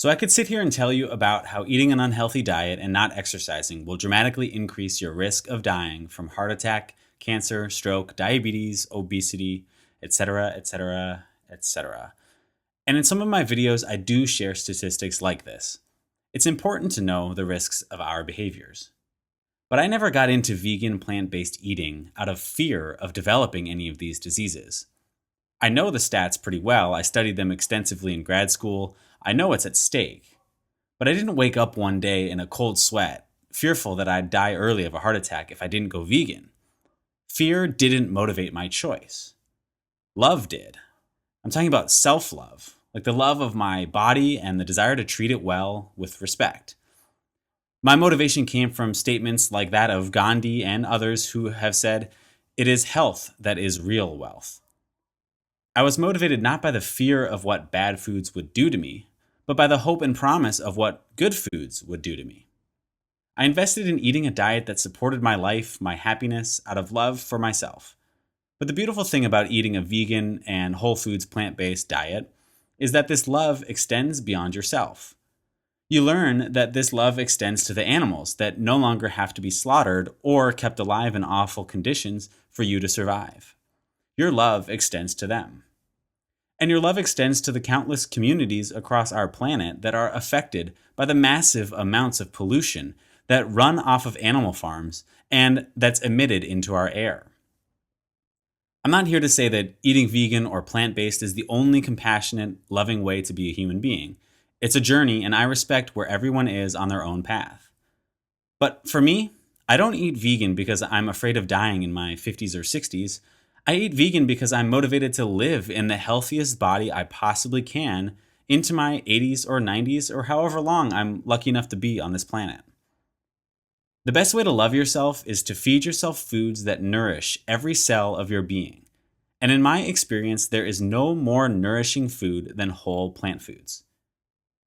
So I could sit here and tell you about how eating an unhealthy diet and not exercising will dramatically increase your risk of dying from heart attack, cancer, stroke, diabetes, obesity, etc., etc., etc. And in some of my videos, I do share statistics like this. It's important to know the risks of our behaviors. But I never got into vegan plant-based eating out of fear of developing any of these diseases. I know the stats pretty well. I studied them extensively in grad school. I know what's at stake. But I didn't wake up one day in a cold sweat, fearful that I'd die early of a heart attack if I didn't go vegan. Fear didn't motivate my choice. Love did. I'm talking about self-love, like the love of my body and the desire to treat it well with respect. My motivation came from statements like that of Gandhi and others who have said, "It is health that is real wealth." I was motivated not by the fear of what bad foods would do to me, but by the hope and promise of what good foods would do to me. I invested in eating a diet that supported my life, my happiness, out of love for myself. But the beautiful thing about eating a vegan and whole foods plant-based diet is that this love extends beyond yourself. You learn that this love extends to the animals that no longer have to be slaughtered or kept alive in awful conditions for you to survive. Your love extends to them. And your love extends to the countless communities across our planet that are affected by the massive amounts of pollution that run off of animal farms and that's emitted into our air. I'm not here to say that eating vegan or plant-based is the only compassionate, loving way to be a human being. It's a journey, and I respect where everyone is on their own path. But for me, I don't eat vegan because I'm afraid of dying in my 50s or 60s. I eat vegan because I'm motivated to live in the healthiest body I possibly can into my 80s or 90s or however long I'm lucky enough to be on this planet. The best way to love yourself is to feed yourself foods that nourish every cell of your being. And in my experience, there is no more nourishing food than whole plant foods.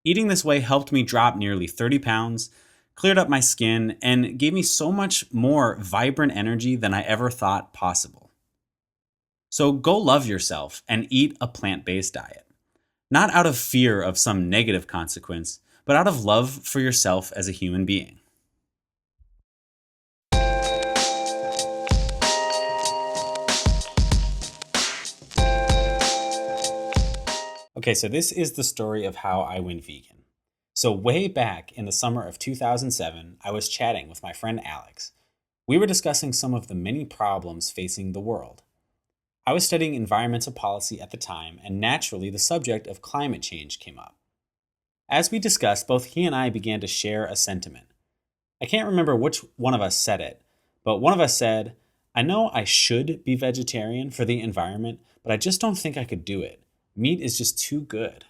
Eating this way helped me drop nearly 30 pounds, cleared up my skin, and gave me so much more vibrant energy than I ever thought possible. So go love yourself and eat a plant-based diet. Not out of fear of some negative consequence, but out of love for yourself as a human being. Okay, so this is the story of how I went vegan. So way back in the summer of 2007, I was chatting with my friend Alex. We were discussing some of the many problems facing the world. I was studying environmental policy at the time, and naturally the subject of climate change came up. As we discussed, both he and I began to share a sentiment. I can't remember which one of us said it, but one of us said, "I know I should be vegetarian for the environment, but I just don't think I could do it. Meat is just too good."